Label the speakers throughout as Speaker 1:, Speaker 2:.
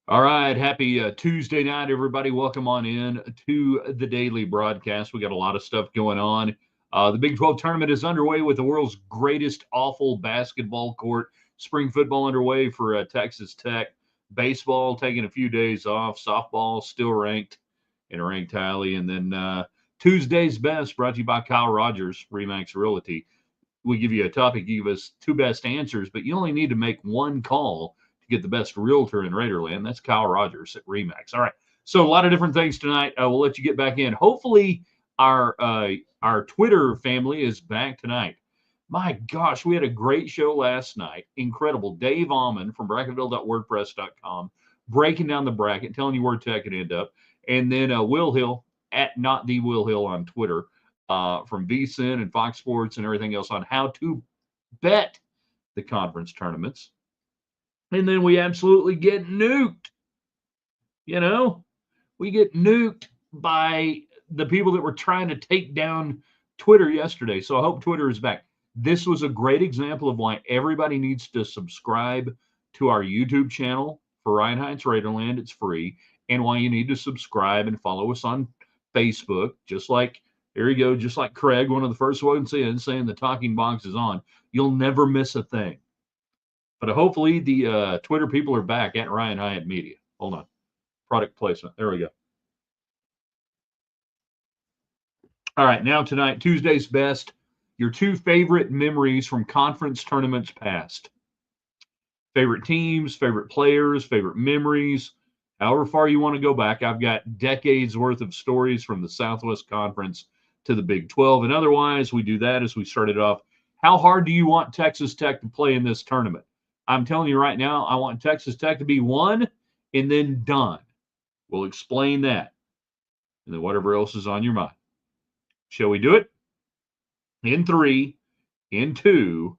Speaker 1: All right, happy Tuesday night, everybody. Welcome on in to the daily broadcast. We got a lot of stuff going on. The Big 12 tournament is underway with the world's greatest awful basketball court. Spring football underway for Texas Tech. Baseball taking a few days off. Softball still ranked in a ranked tally. And then Tuesday's best brought to you by Kyle Rogers, Remax Realty. We give you a topic, you give us two best answers, but you only need to make one call to get the best realtor in Raiderland. That's Kyle Rogers at Remax. All right. So a lot of different things tonight. We'll let you get back in. Hopefully, our Twitter family is back tonight. My gosh, we had a great show last night. Incredible. Dave Almond from bracketville.wordpress.com breaking down the bracket, telling you where Tech could end up. And then Will Hill at not the Will Hill on Twitter from VSIN and Fox Sports and everything else on how to bet the conference tournaments. And then we absolutely get nuked. You know, we get nuked by the people that were trying to take down Twitter yesterday. So I hope Twitter is back. This was a great example of why everybody needs to subscribe to our YouTube channel for Ryan Hines Raiderland. It's free. And why you need to subscribe and follow us on Facebook, just like here you go, just like Craig, one of the first ones in, saying the talking box is on. You'll never miss a thing. But hopefully the Twitter people are back at Ryan Hyatt Media. Hold on. Product placement. There we go. All right, now tonight, Tuesday's best, your two favorite memories from conference tournaments past. Favorite teams, favorite players, favorite memories, however far you want to go back. I've got decades worth of stories from the Southwest Conference to the Big 12. And otherwise, we do that as we started off. How hard do you want Texas Tech to play in this tournament? I'm telling you right now, I want Texas Tech to be one and then done. We'll explain that. And then whatever else is on your mind. Shall we do it? In three, in two.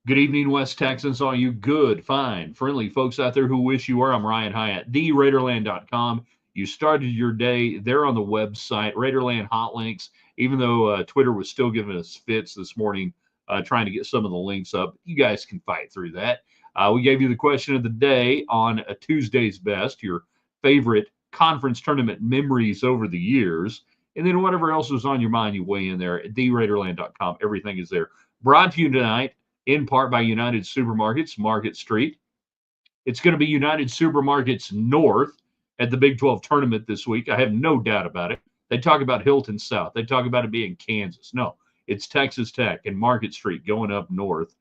Speaker 1: Good evening, West Texans. All you good, fine, friendly folks out there who wish you were. I'm Ryan Hyatt, theraiderland.com. You started your day there on the website, Raiderland hot links, even though Twitter was still giving us fits this morning, trying to get some of the links up. You guys can fight through that. We gave you the question of the day on a Tuesday's best, your favorite conference tournament memories over the years. And then whatever else is on your mind, you weigh in there at theraiderland.com. Everything is there. Brought to you tonight in part by United Supermarkets, Market Street. It's going to be United Supermarkets North at the Big 12 tournament this week. I have no doubt about it. They talk about Hilton South. They talk about it being Kansas. No, it's Texas Tech and Market Street going up north.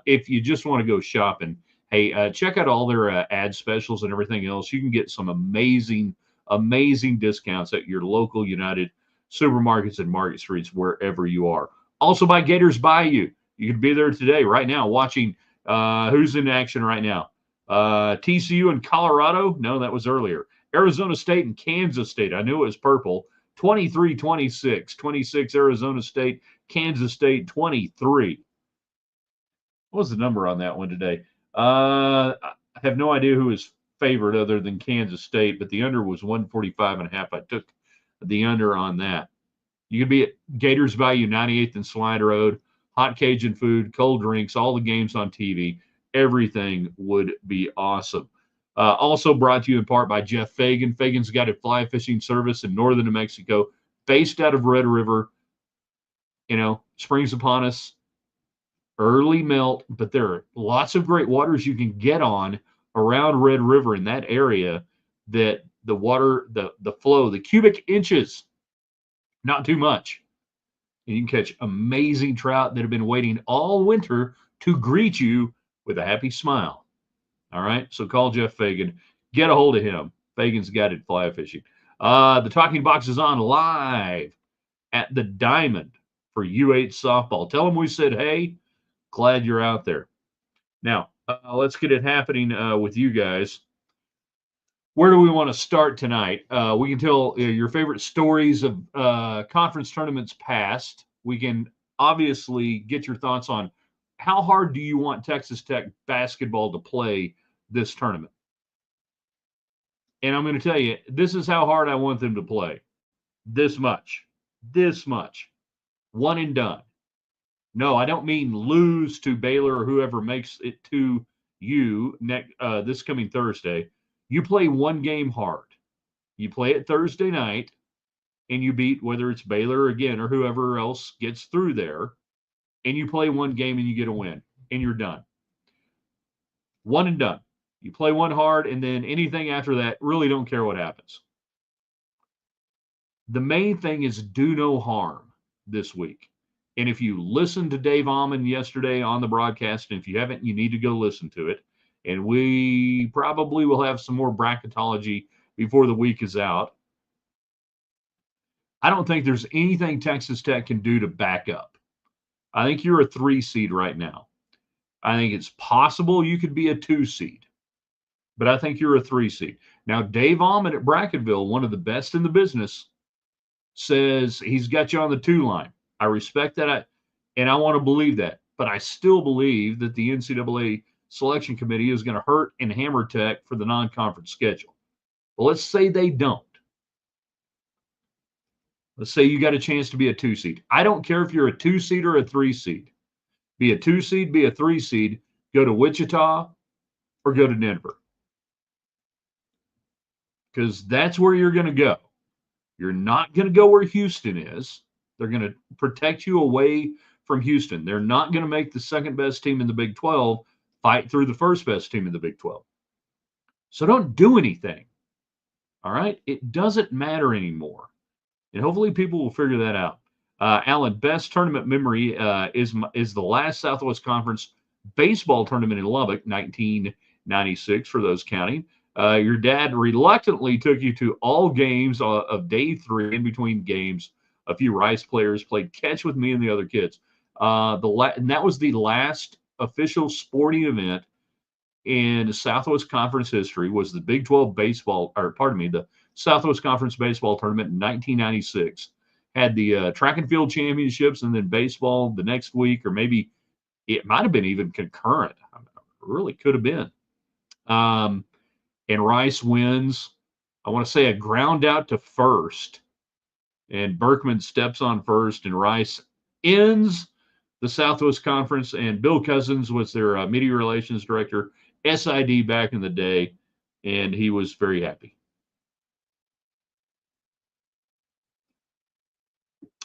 Speaker 1: If you just want to go shopping, hey, check out all their ad specials and everything else. You can get some amazing, amazing discounts at your local United Supermarkets and Market Streets wherever you are. Also by Gators Bayou. You could be there today, right now, watching who's in action right now. TCU and Colorado? No, that was earlier. Arizona State and Kansas State. I knew it was purple. 23-26. 26 Arizona State. Kansas State 23. What was the number on that one today? I have no idea who is favored other than Kansas State, but the under was 145.5. I took the under on that. You could be at Gators Bayou, 98th and Slide Road. Hot Cajun food, cold drinks, all the games on TV. Everything would be awesome. Also brought to you in part by Jeff Fagan. Fagan's got a fly fishing service in northern New Mexico, based out of Red River. You know, spring's upon us, early melt, but there are lots of great waters you can get on around Red River in that area that the water, the flow, the cubic inches, not too much. And you can catch amazing trout that have been waiting all winter to greet you with a happy smile. All right, so call Jeff Fagan, get a hold of him. Fagan's Guided Fly Fishing. The Talking Box is on live at the Diamond for U8 softball. Tell them we said, hey, glad you're out there. Now, let's get it happening with you guys. Where do we want to start tonight? We can tell your favorite stories of conference tournaments past. We can obviously get your thoughts on how hard do you want Texas Tech basketball to play this tournament? And I'm going to tell you, this is how hard I want them to play. This much. This much. One and done. No, I don't mean lose to Baylor or whoever makes it to this coming Thursday, you play one game hard. You play it Thursday night, and you beat whether it's Baylor again or whoever else gets through there, and you play one game and you get a win, and you're done. One and done. You play one hard, and then anything after that, really don't care what happens. The main thing is do no harm this week. And if you listened to Dave Almond yesterday on the broadcast, and if you haven't, you need to go listen to it. And we probably will have some more bracketology before the week is out. I don't think there's anything Texas Tech can do to back up. I think you're a 3 seed right now. I think it's possible you could be a 2 seed, but I think you're a 3 seed. Now, Dave Almond at Bracketville, one of the best in the business, says he's got you on the 2 line. I respect that, and I want to believe that. But I still believe that the NCAA selection committee is going to hurt and hammer Tech for the non-conference schedule. Well, let's say they don't. Let's say you got a chance to be a 2 seed. I don't care if you're a 2 seed or a 3 seed. Be a 2 seed, be a 3 seed, go to Wichita or go to Denver. Because that's where you're going to go. You're not going to go where Houston is. They're going to protect you away from Houston. They're not going to make the second best team in the Big 12 fight through the first best team in the Big 12. So don't do anything. All right? It doesn't matter anymore. And hopefully people will figure that out. Alan, best tournament memory is the last Southwest Conference baseball tournament in Lubbock, 1996, for those counting. Your dad reluctantly took you to all games of day 3. In between games, a few Rice players played catch with me and the other kids. And that was the last official sporting event in Southwest Conference history, was the Big 12 baseball, the Southwest Conference baseball tournament in 1996. Had the track and field championships and then baseball the next week, or maybe it might have been even concurrent. I mean, it really could have been. And Rice wins, I want to say, a ground out to first. And Berkman steps on first, and Rice ends the Southwest Conference. And Bill Cousins was their media relations director, SID back in the day, and he was very happy.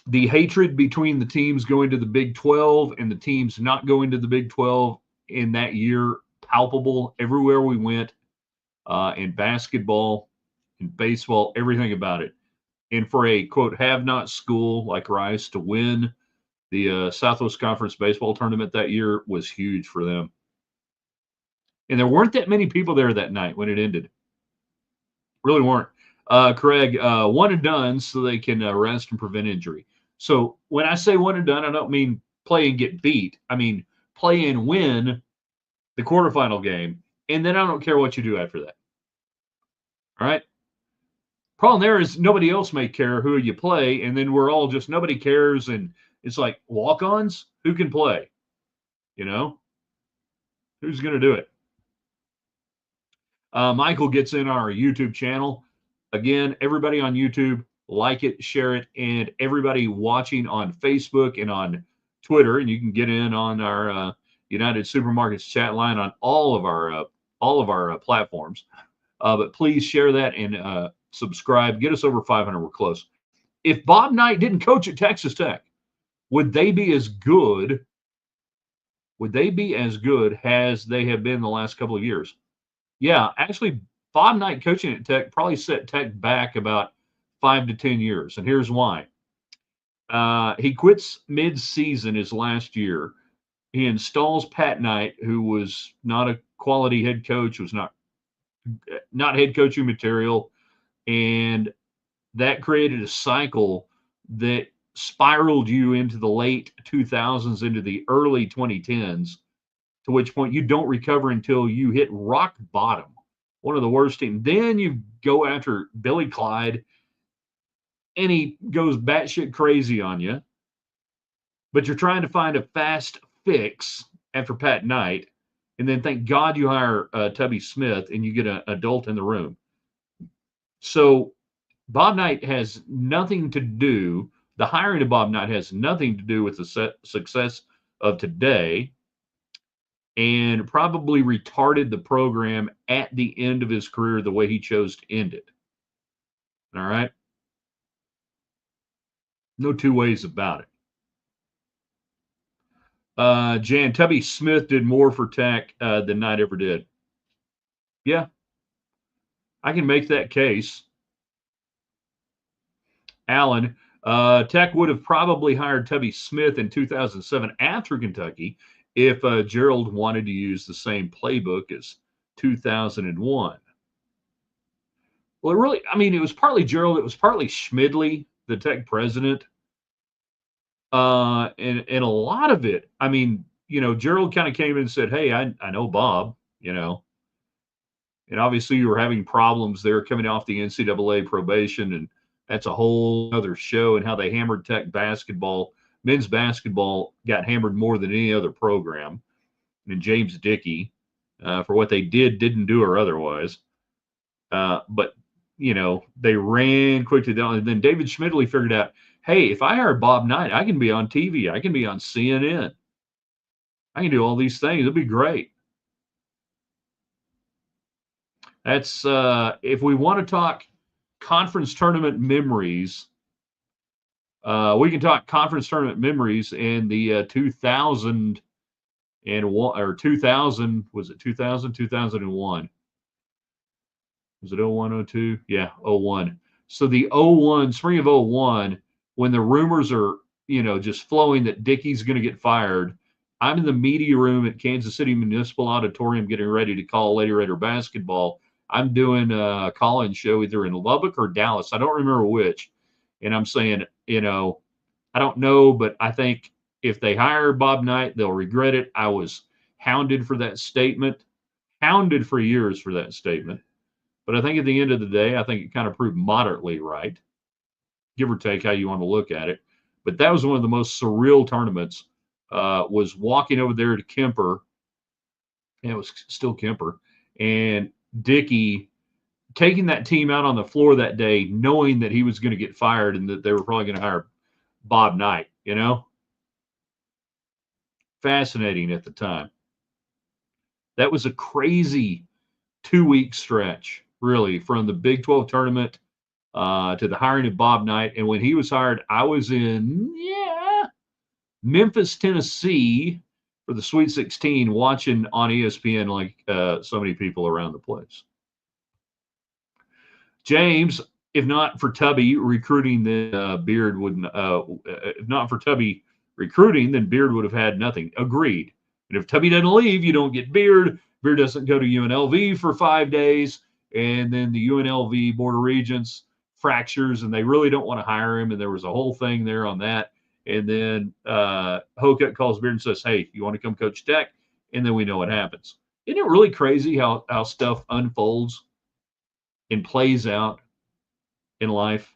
Speaker 1: The hatred between the teams going to the Big 12 and the teams not going to the Big 12 in that year, palpable everywhere we went, in basketball, in baseball, everything about it. And for a, quote, have-not school like Rice to win the Southwest Conference baseball tournament that year was huge for them. And there weren't that many people there that night when it ended. Really weren't. Craig, one and done so they can rest and prevent injury. So when I say one and done, I don't mean play and get beat. I mean play and win the quarterfinal game, and then I don't care what you do after that. All right? Problem there is nobody else may care who you play, and then we're all just, nobody cares, and it's like walk-ons? Who can play? You know? Who's going to do it? Michael gets in our YouTube channel. Again, everybody on YouTube, like it, share it, and everybody watching on Facebook and on Twitter, and you can get in on our United Supermarkets chat line on all of our platforms. But please share that and subscribe. Get us over 500. We're close. If Bob Knight didn't coach at Texas Tech, would they be as good? Would they be as good as they have been the last couple of years? Yeah, actually, Bob Knight coaching at Tech probably set Tech back about 5 to 10 years, and here's why. He quits mid-season his last year. He installs Pat Knight, who was not a quality head coach, was not head coaching material, and that created a cycle that spiraled you into the late 2000s, into the early 2010s, to which point you don't recover until you hit rock bottom. One of the worst teams. Then you go after Billy Clyde, and he goes batshit crazy on you. But you're trying to find a fast fix after Pat Knight, and then thank God you hire Tubby Smith, and you get an adult in the room. So Bob Knight has nothing to do, the hiring of Bob Knight has nothing to do with the success of today. and probably retarded the program at the end of his career the way he chose to end it. All right? No two ways about it. Jan, Tubby Smith did more for Tech than Knight ever did. Yeah, I can make that case. Allen, Tech would have probably hired Tubby Smith in 2007 after Kentucky if Gerald wanted to use the same playbook as 2001. Well, really, I mean, it was partly Gerald, it was partly Schmidley, the Tech president. And a lot of it, I mean, Gerald kind of came in and said, "Hey, I know Bob, and obviously you were having problems there coming off the NCAA probation, and that's a whole other show, and how they hammered Tech basketball. Men's basketball got hammered more than any other program, and James Dickey, for what they didn't do or otherwise. But they ran quickly down, and then David Schmidley figured out, hey, if I hire Bob Knight, I can be on TV, I can be on CNN, I can do all these things. It'll be great. That's if we want to talk conference tournament memories, we can talk conference tournament memories in the 2000 and one, or 2000, was it 2000, 2001? Was it 01, 02? Yeah, 01. So the 01, spring of 01, when the rumors are, just flowing that Dickey's going to get fired, I'm in the media room at Kansas City Municipal Auditorium getting ready to call Lady Raider basketball. I'm doing a call-in show either in Lubbock or Dallas. I don't remember which. And I'm saying, I don't know, but I think if they hire Bob Knight, they'll regret it. I was hounded for that statement, hounded for years for that statement. But I think at the end of the day, I think it kind of proved moderately right, give or take how you want to look at it. But that was one of the most surreal tournaments. Was walking over there to Kemper, and it was still Kemper, and Dickey taking that team out on the floor that day, knowing that he was going to get fired and that they were probably going to hire Bob Knight. Fascinating at the time. That was a crazy 2-week stretch, really, from the Big 12 tournament to the hiring of Bob Knight. And when he was hired, I was in Memphis, Tennessee for the Sweet 16, watching on ESPN like so many people around the place. James, if not for Tubby recruiting, then Beard wouldn't. If not for Tubby recruiting, then Beard would have had nothing. Agreed. And if Tubby doesn't leave, you don't get Beard. Beard doesn't go to UNLV for 5 days, and then the UNLV Board of Regents fractures, and they really don't want to hire him. And there was a whole thing there on that. And then Hokut calls Beard and says, "Hey, you want to come coach Tech?" And then we know what happens. Isn't it really crazy how stuff unfolds and plays out in life?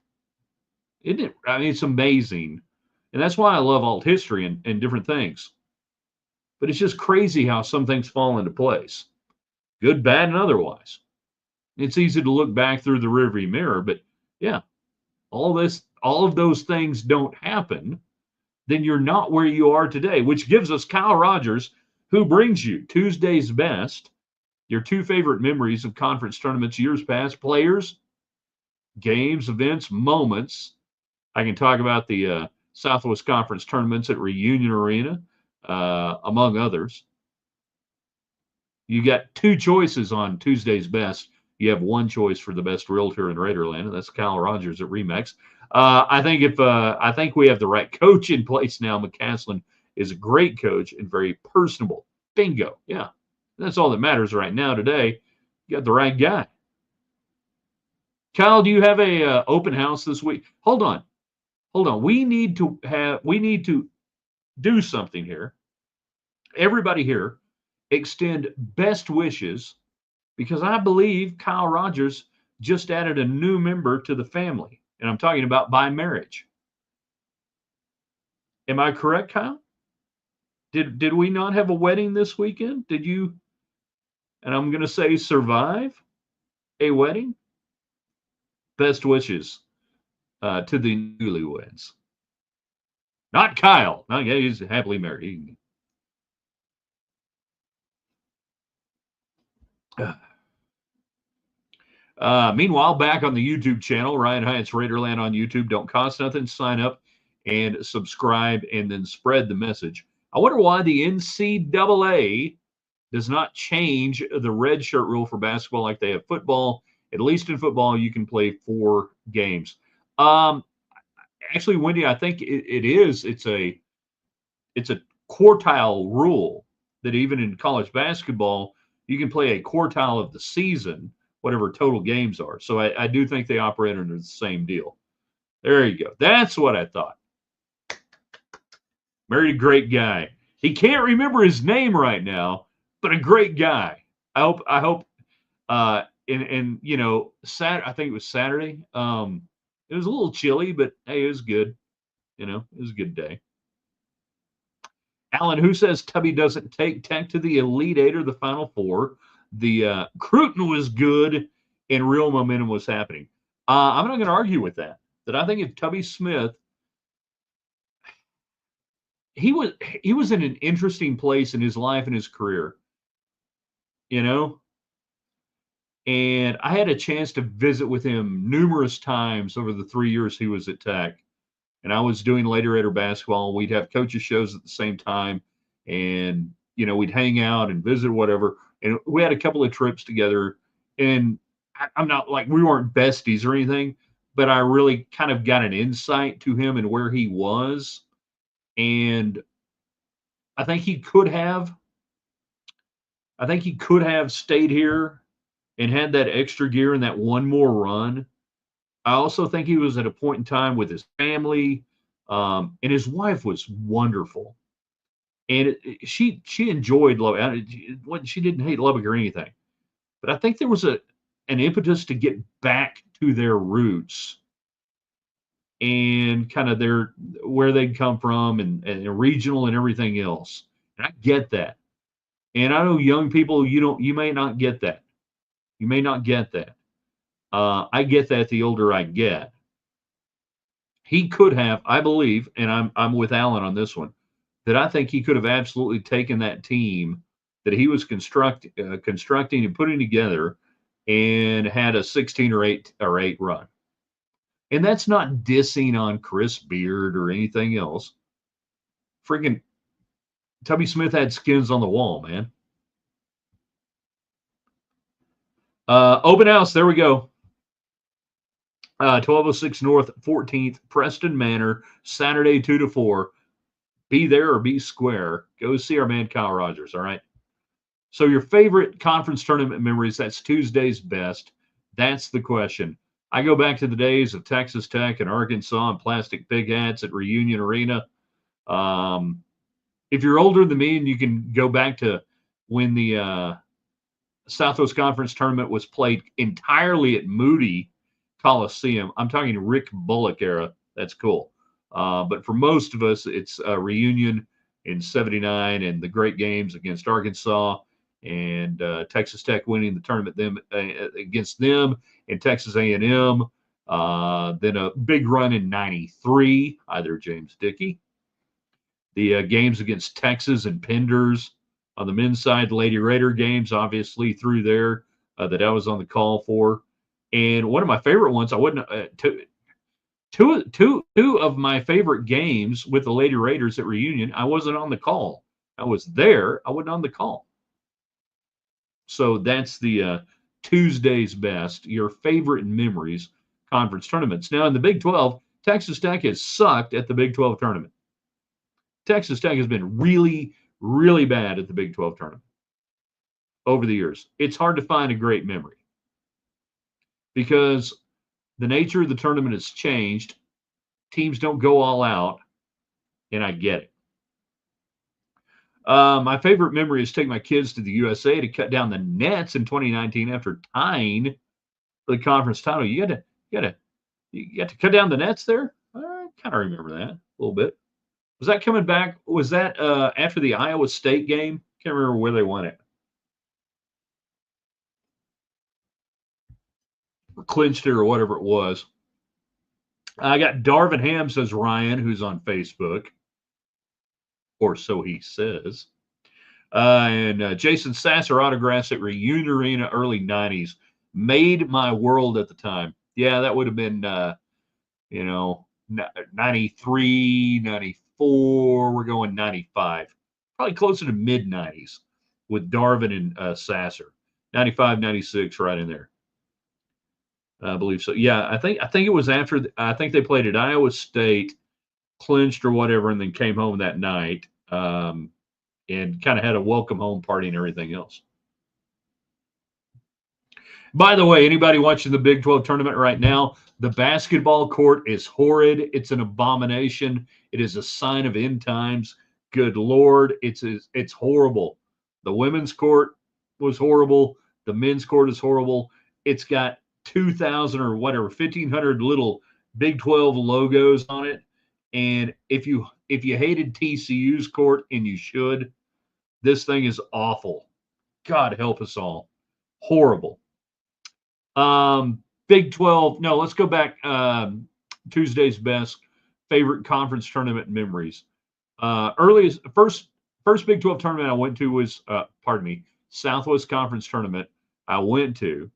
Speaker 1: Isn't it? I mean, it's amazing. And that's why I love alt history and different things. But it's just crazy how some things fall into place, good, bad, and otherwise. It's easy to look back through the rearview mirror, but yeah, all of those things don't happen, then you're not where you are today, which gives us Kyle Rogers, who brings you Tuesday's Best, your 2 favorite memories of conference tournaments years past, players, games, events, moments. I can talk about the Southwest Conference tournaments at Reunion Arena, among others. You got 2 choices on Tuesday's Best. You have 1 choice for the best realtor in Raiderland, and that's Kyle Rogers at Remax. I think we have the right coach in place now. McCaslin is a great coach and very personable. Bingo. Yeah, that's all that matters right now today. You got the right guy. Kyle, do you have a open house this week? Hold on. We need to do something here. Everybody here, extend best wishes, because I believe Kyle Rogers just added a new member to the family, and I'm talking about by marriage. Am I correct, Kyle? Did we not have a wedding this weekend? Did you? And I'm going to say survive a wedding. Best wishes to the newlyweds. Not Kyle. Not, yeah, he's happily married. Meanwhile, back on the YouTube channel, Ryan Hyatt's Raiderland on YouTube. Don't cost nothing. Sign up and subscribe and then spread the message. I wonder why the NCAA does not change the red shirt rule for basketball like they have football. At least in football, you can play 4 games. Um, Actually, Wendy, I think it is. It's a quartile rule that even in college basketball, you can play a quartile of the season, whatever total games are. So I do think they operate under the same deal. There you go. That's what I thought. Married a great guy. He can't remember his name right now, but a great guy. I hope and you know, I think it was Saturday. It was a little chilly, but hey, it was good. You know, it was a good day. Alan, who says Tubby doesn't take Tech to the Elite Eight or the Final Four? The Cruton was good and real momentum was happening. I'm not going to argue with that. That I think if Tubby Smith, he was in an interesting place in his life and his career, you know. And I had a chance to visit with him numerous times over the 3 years he was at Tech. And I was doing Later basketball. We'd have coaches shows at the same time, and you know we'd hang out and visit whatever. And we had a couple of trips together. And I'm not like we weren't besties or anything, but I really kind of got an insight to him and where he was. And I think he could have. I think he could have stayed here and had that extra gear and that one more run. I also think he was at a point in time with his family, and his wife was wonderful, and she enjoyed Lubbock. She didn't hate Lubbock or anything, but I think there was an impetus to get back to their roots and kind of their where they'd come from and regional and everything else. And I get that, and I know young people you may not get that. You may not get that. I get that the older I get. He could have, I believe, and I'm with Alan on this one, that I think he could have absolutely taken that team that he was constructing and putting together and had a 16 or 8 run. And that's not dissing on Chris Beard or anything else. Freaking Tubby Smith had skins on the wall, man. Open house, there we go. 1206 North 14th, Preston Manor, Saturday 2 to 4. Be there or be square. Go see our man Kyle Rogers, all right? So your favorite conference tournament memories, that's Tuesday's best. That's the question. I go back to the days of Texas Tech and Arkansas and plastic pig hats at Reunion Arena. If you're older than me and you can go back to when the Southwest Conference tournament was played entirely at Moody Coliseum, I'm talking Rick Bullock era, that's cool. But for most of us, it's a Reunion in '79 and the great games against Arkansas and Texas Tech winning the tournament against them and Texas A&M. Then a big run in '93, either James Dickey. The games against Texas and Penders on the men's side, Lady Raider games, obviously through there that I was on the call for. And one of my favorite ones, I wouldn't two of my favorite games with the Lady Raiders at Reunion, I wasn't on the call. I was there. I wasn't on the call. So that's the Tuesday's best, your favorite memories conference tournaments. Now in the Big 12, Texas Tech has sucked at the Big 12 tournament. Texas Tech has been really, really bad at the Big 12 tournament over the years. It's hard to find a great memory because the nature of the tournament has changed. Teams don't go all out, and I get it. My favorite memory is taking my kids to the USA to cut down the nets in 2019 after tying for the conference title. You got to cut down the nets there. I kind of remember that a little bit. Was that coming back? Was that after the Iowa State game? Can't remember where they won it. Or clinched it or whatever it was. I got Darvin Ham, says Ryan, who's on Facebook. Or so he says. And Jason Sasser autographs at Reunion Arena, early 90s. Made my world at the time. Yeah, that would have been, 93, 94. We're going 95. Probably closer to mid 90s with Darvin and Sasser. 95, 96, right in there. I believe so. Yeah, I think it was after. I think they played at Iowa State, clinched or whatever, and then came home that night, and kind of had a welcome home party and everything else. By the way, anybody watching the Big 12 tournament right now, the basketball court is horrid. It's an abomination. It is a sign of end times. Good Lord, it's horrible. The women's court was horrible. The men's court is horrible. It's got 2,000 or whatever, 1,500 little Big 12 logos on it. And if you hated TCU's court, and you should, this thing is awful. God help us all. Horrible. Big 12. No, let's go back. Tuesday's best favorite conference tournament memories. Earliest first Big 12 tournament I went to was pardon me, Southwest Conference tournament I went to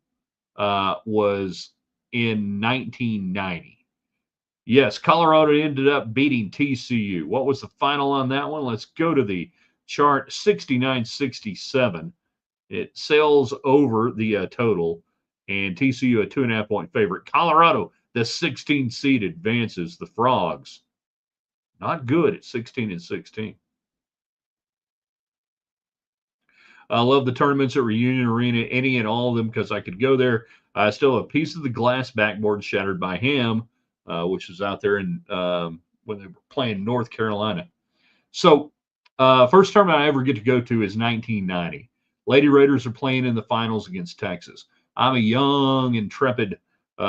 Speaker 1: was in 1990. Yes, Colorado ended up beating TCU. What was the final on that one? Let's go to the chart. 69-67. It sails over the total, and TCU a 2.5 point favorite. Colorado, the 16 seed, advances. The Frogs, not good at 16-16. I love the tournaments at Reunion Arena, any and all of them, because I could go there. I still have a piece of the glass backboard shattered by Ham, which was out there in when they were playing North Carolina. So, first tournament I ever get to go to is 1990. Lady Raiders are playing in the finals against Texas. I'm a young, intrepid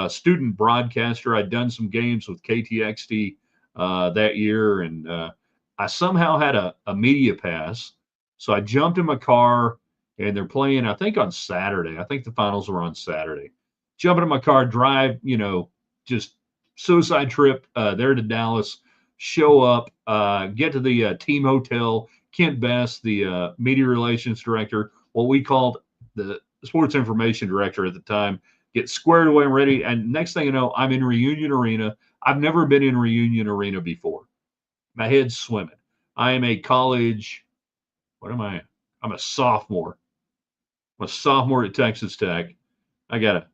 Speaker 1: student broadcaster. I'd done some games with KTXT that year, and I somehow had a media pass. So I jumped in my car, and they're playing, I think, on Saturday. I think the finals were on Saturday. Jump in my car, drive, just suicide trip there to Dallas, show up, get to the team hotel. Kent Best, the media relations director, what we called the sports information director at the time, get squared away and ready. And next thing you know, I'm in Reunion Arena. I've never been in Reunion Arena before. My head's swimming. I am a college, what am I? I'm a sophomore. I'm a sophomore at Texas Tech. I got a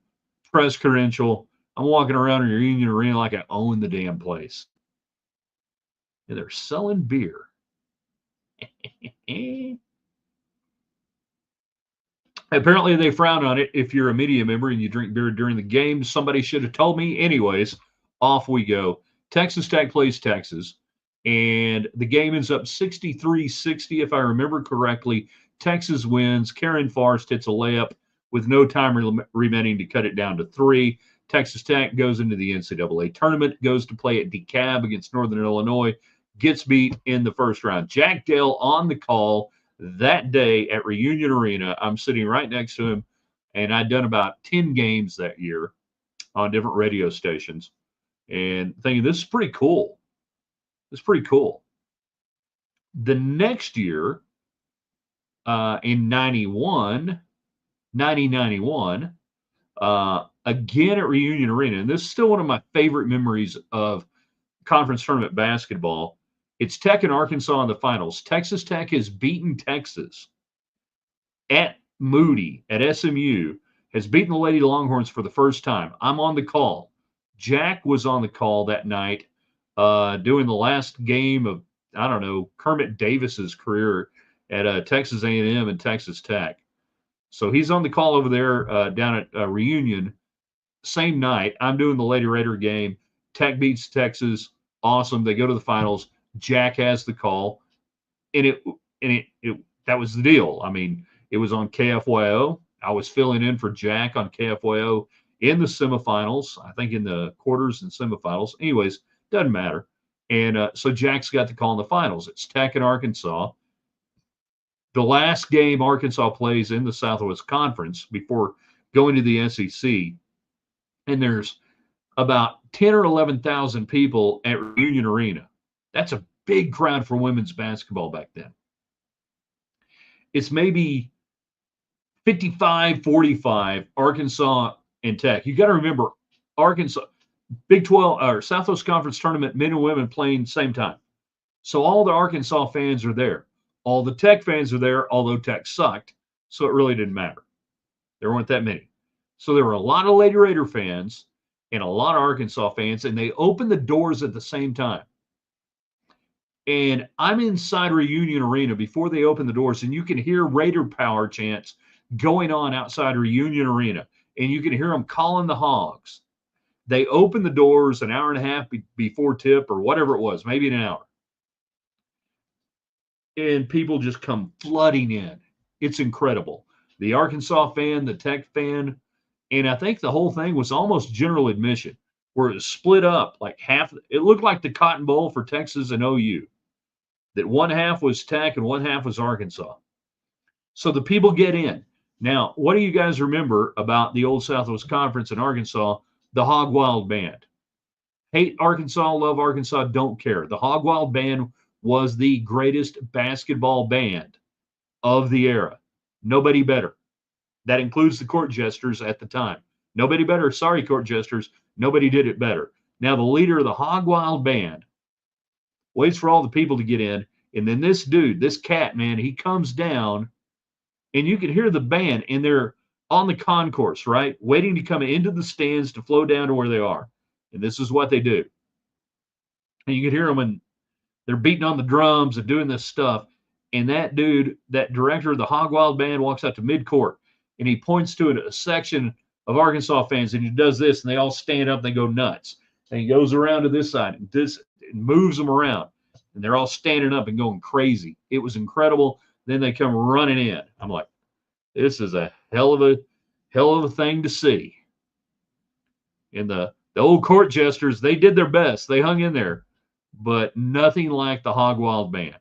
Speaker 1: press credential. I'm walking around in Reunion Arena like I own the damn place. And they're selling beer. Apparently, they frown on it if you're a media member and you drink beer during the game. Somebody should have told me. Anyways, off we go. Texas Tech plays Texas, and the game ends up 63-60, if I remember correctly. Texas wins. Karen Forrest hits a layup with no time remaining to cut it down to 3. Texas Tech goes into the NCAA tournament, goes to play at DeKalb against Northern Illinois, gets beat in the first round. Jack Dale on the call that day at Reunion Arena. I'm sitting right next to him, and I'd done about 10 games that year on different radio stations, and thinking, this is pretty cool. It's pretty cool. The next year, in 1991, again at Reunion Arena, and this is still one of my favorite memories of conference tournament basketball. It's Tech and Arkansas in the finals. Texas Tech has beaten Texas at Moody, at SMU, has beaten the Lady Longhorns for the first time. I'm on the call. Jack was on the call that night, doing the last game of, I don't know, Kermit Davis's career at Texas A&M and Texas Tech. So he's on the call over there down at Reunion. Same night, I'm doing the Lady Raider game. Tech beats Texas. Awesome. They go to the finals. Jack has the call, and it that was the deal. I mean, it was on KFYO. I was filling in for Jack on KFYO in the semifinals. I think in the quarters and semifinals. Anyways, doesn't matter. And so Jack's got the call in the finals. It's Tech and Arkansas. The last game Arkansas plays in the Southwest Conference before going to the SEC, and there's about 10 or 11,000 people at Reunion Arena. That's a big crowd for women's basketball back then. it's maybe 55-45 Arkansas and Tech. You got to remember, Arkansas, Big 12 or Southwest Conference tournament, men and women playing same time. So all the Arkansas fans are there. All the Tech fans are there, although Tech sucked. So it really didn't matter. There weren't that many. So there were a lot of Lady Raider fans and a lot of Arkansas fans, and they opened the doors at the same time. And I'm inside Reunion Arena before they open the doors, and you can hear Raider power chants going on outside Reunion Arena, and you can hear them calling the Hogs. They opened the doors an hour and a half before tip or whatever it was, maybe an hour. And people just come flooding in. It's incredible. The Arkansas fan, the Tech fan, and I think the whole thing was almost general admission, where it was split up like half. It looked like the Cotton Bowl for Texas and OU, that one half was Tech and one half was Arkansas. So the people get in. Now, what do you guys remember about the old Southwest Conference in Arkansas? The Hog Wild Band. Hate Arkansas, love Arkansas, don't care. The Hog Wild Band was the greatest basketball band of the era. Nobody better. That includes the court jesters at the time. Nobody better. Sorry, court jesters. Nobody did it better. Now, the leader of the Hog Wild Band waits for all the people to get in. And then this dude, this cat, man, he comes down and you can hear the band and they're on the concourse, right? Waiting to come into the stands to flow down to where they are. And this is what they do. And you can hear them and they're beating on the drums and doing this stuff. And that dude, that director of the Hog Wild Band, walks out to midcourt and he points to a section of Arkansas fans and he does this and they all stand up and they go nuts. And he goes around to this side and moves them around. And they're all standing up and going crazy. It was incredible. Then they come running in. I'm like, this is a hell of a thing to see. And the old court jesters, they did their best. They hung in there, but nothing like the Hog Wild Band.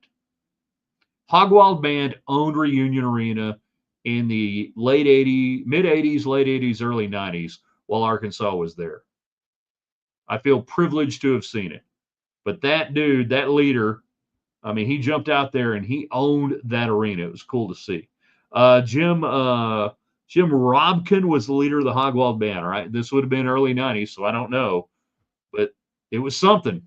Speaker 1: Hog Wild Band owned Reunion Arena in the mid 80s, late 80s, early 90s while Arkansas was there. I feel privileged to have seen it. But that dude, that leader, I mean, he jumped out there and he owned that arena. It was cool to see. Jim Robkin was the leader of the Hog Wild Band, right? This would have been early 90s, so I don't know. But it was something.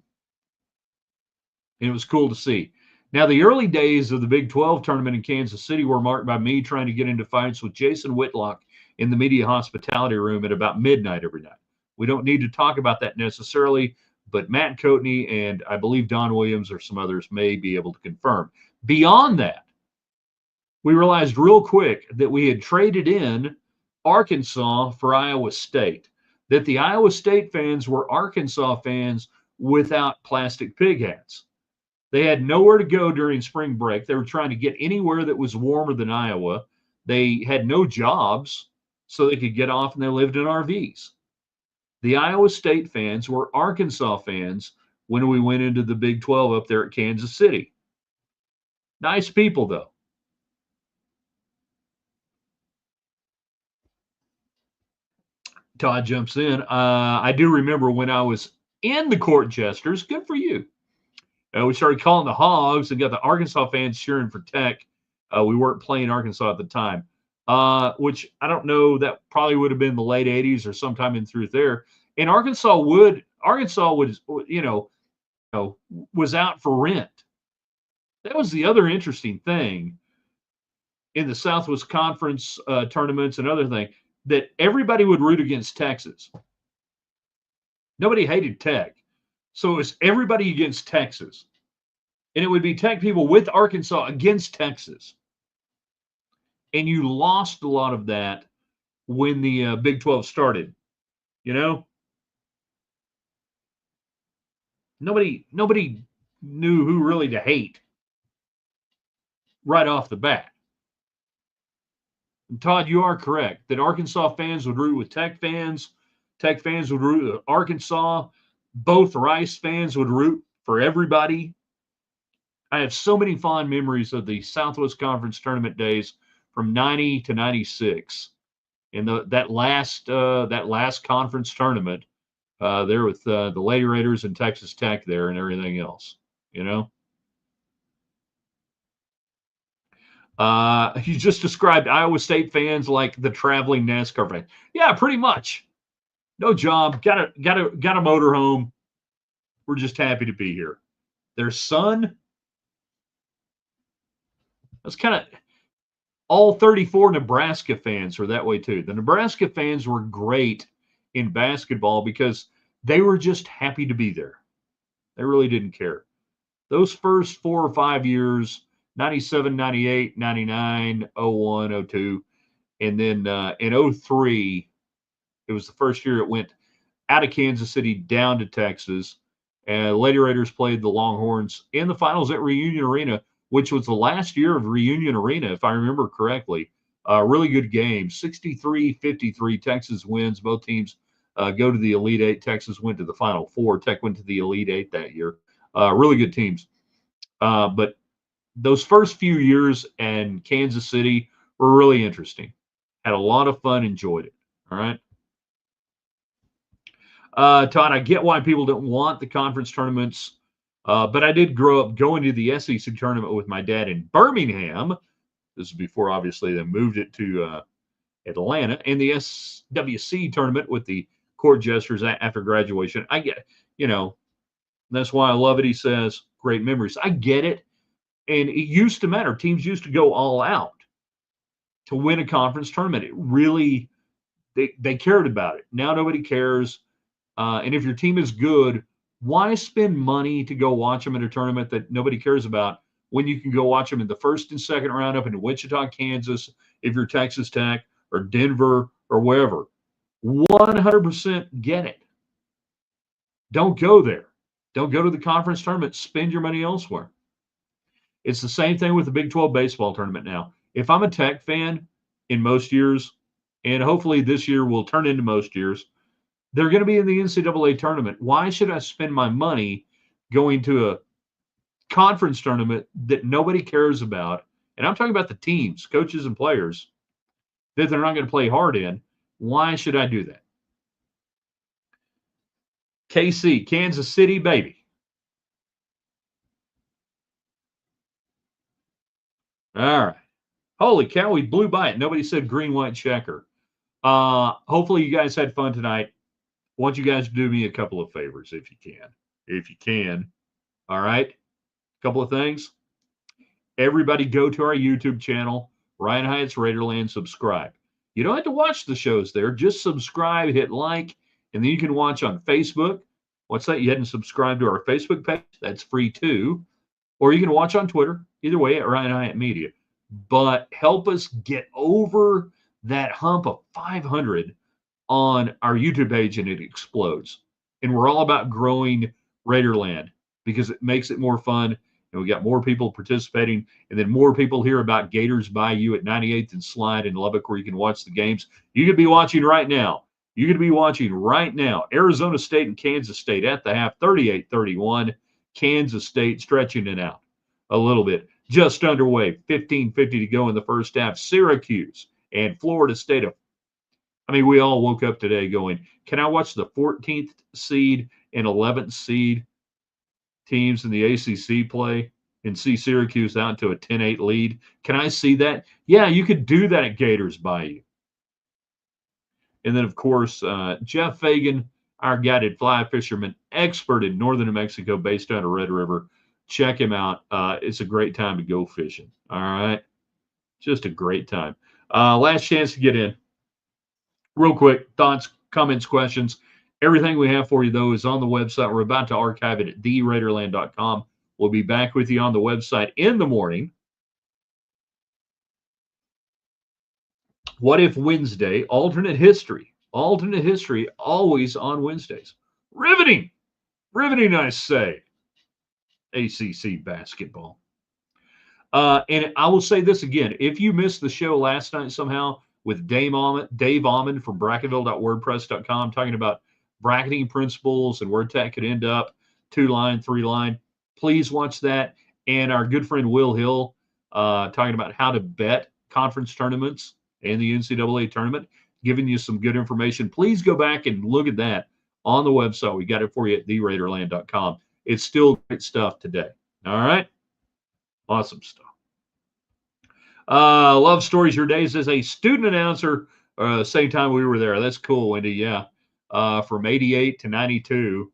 Speaker 1: And it was cool to see. Now, the early days of the Big 12 tournament in Kansas City were marked by me trying to get into fights with Jason Whitlock in the media hospitality room at about midnight every night. We don't need to talk about that necessarily, but Matt Coatney and I believe Don Williams or some others may be able to confirm. Beyond that, we realized real quick that we had traded in Arkansas for Iowa State, that the Iowa State fans were Arkansas fans without plastic pig hats. They had nowhere to go during spring break. They were trying to get anywhere that was warmer than Iowa. They had no jobs, so they could get off and they lived in RVs. The Iowa State fans were Arkansas fans when we went into the Big 12 up there at Kansas City. Nice people, though. Todd jumps in. I do remember when I was in the court jesters. Good for you. We started calling the Hogs and got the Arkansas fans cheering for Tech. We weren't playing Arkansas at the time, which I don't know. That probably would have been the late 80s or sometime in through there. And Arkansas was, was out for rent. That was the other interesting thing in the Southwest Conference tournaments and other thing, that everybody would root against Texas. Nobody hated Tech. So it was everybody against Texas. And it would be Tech people with Arkansas against Texas. And you lost a lot of that when the Big 12 started. You know? Nobody knew who really to hate right off the bat. And Todd, you are correct that Arkansas fans would root with Tech fans. Tech fans would root with Arkansas. Both Rice fans would root for everybody. I have so many fond memories of the Southwest Conference tournament days from 90 to 96. And that last conference tournament there with the Lady Raiders and Texas Tech there and everything else, you know. You just described Iowa State fans like the traveling NASCAR fans. Yeah, pretty much. No job, got a motorhome. We're just happy to be here. Their son, that's kind of all 34 Nebraska fans are that way too. The Nebraska fans were great in basketball because they were just happy to be there. They really didn't care. Those first 4 or 5 years, 97, 98, 99, 01, 02, and then in 03, it was the first year it went out of Kansas City down to Texas. And Lady Raiders played the Longhorns in the finals at Reunion Arena, which was the last year of Reunion Arena, if I remember correctly. Really good game. 63-53, Texas wins. Both teams go to the Elite Eight. Texas went to the Final Four. Tech went to the Elite Eight that year. Really good teams. But those first few years in Kansas City were really interesting. Had a lot of fun, enjoyed it. All right. Todd, I get why people don't want the conference tournaments, but I did grow up going to the SEC tournament with my dad in Birmingham. This is before, obviously, they moved it to Atlanta, and the SWC tournament with the court jesters after graduation. I get, that's why I love it. He says, great memories. I get it. And it used to matter. Teams used to go all out to win a conference tournament. It really, they cared about it. Now nobody cares. And if your team is good, why spend money to go watch them in a tournament that nobody cares about when you can go watch them in the first and second round up in Wichita, Kansas, if you're Texas Tech or Denver or wherever? 100% get it. Don't go there. Don't go to the conference tournament. Spend your money elsewhere. It's the same thing with the Big 12 baseball tournament now. If I'm a Tech fan in most years, and hopefully this year will turn into most years, they're going to be in the NCAA tournament. Why should I spend my money going to a conference tournament that nobody cares about? And I'm talking about the teams, coaches, and players that they're not going to play hard in. Why should I do that? KC, Kansas City, baby. All right. Holy cow, we blew by it. Nobody said green, white checker. Hopefully you guys had fun tonight. I want you guys to do me a couple of favors if you can. If you can. All right. A couple of things. Everybody go to our YouTube channel, Ryan Hyatt's Raiderland, subscribe. You don't have to watch the shows there. Just subscribe, hit like, and then you can watch on Facebook. What's that? You hadn't subscribed to our Facebook page? That's free too. Or you can watch on Twitter. Either way, at Ryan Hyatt Media. But help us get over that hump of 500 on our YouTube page, and it explodes. And we're all about growing Raiderland because it makes it more fun. And we got more people participating, and then more people hear about Gators Bayou at 98th and Slide in Lubbock, where you can watch the games. You could be watching right now. You could be watching right now. Arizona State and Kansas State at the half, 38-31. Kansas State stretching it out a little bit. Just underway, 15:50 to go in the first half. Syracuse and Florida State. We all woke up today going, can I watch the 14th seed and 11th seed teams in the ACC play and see Syracuse out to a 10-8 lead? Can I see that? Yeah, you could do that at Gators Bayou. And then, of course, Jeff Fagan, our guided fly fisherman, expert in northern New Mexico, based out of Red River. Check him out. It's a great time to go fishing. All right. Just a great time. Last chance to get in. Real quick, thoughts, comments, questions. Everything we have for you, though, is on the website. We're about to archive it at theraiderland.com. We'll be back with you on the website in the morning. What if Wednesday? Alternate history. Alternate history always on Wednesdays. Riveting. Riveting, I say. ACC basketball. And I will say this again. If you missed the show last night somehow with Dave Almond from bracketville.wordpress.com talking about bracketing principles and where that could end up, 2-line, 3-line, please watch that. And our good friend Will Hill talking about how to bet conference tournaments and the NCAA tournament, giving you some good information. Please go back and look at that on the website. We got it for you at theraiderland.com. It's still great stuff today. All right? Awesome stuff. Love stories your days as a student announcer. Same time we were there. That's cool, Wendy. Yeah. From 88 to 92.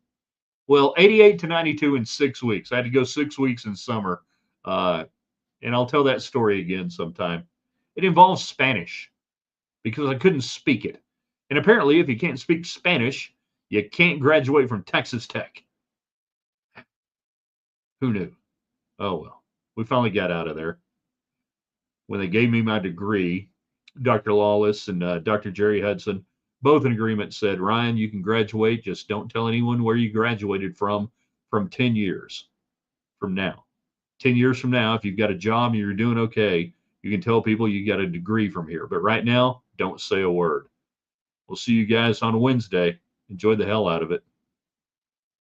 Speaker 1: Well, 88 to 92 in 6 weeks. I had to go 6 weeks in summer. Uh, and I'll tell that story again sometime. It involves Spanish because I couldn't speak it. And apparently, if you can't speak Spanish, you can't graduate from Texas Tech. Who knew? Oh, well. We finally got out of there. When they gave me my degree, Dr. Lawless and Dr. Jerry Hudson, both in agreement, said, Ryan, you can graduate. Just don't tell anyone where you graduated from 10 years from now. 10 years from now, if you've got a job and you're doing okay, you can tell people you got a degree from here. But right now, don't say a word. We'll see you guys on Wednesday. Enjoy the hell out of it.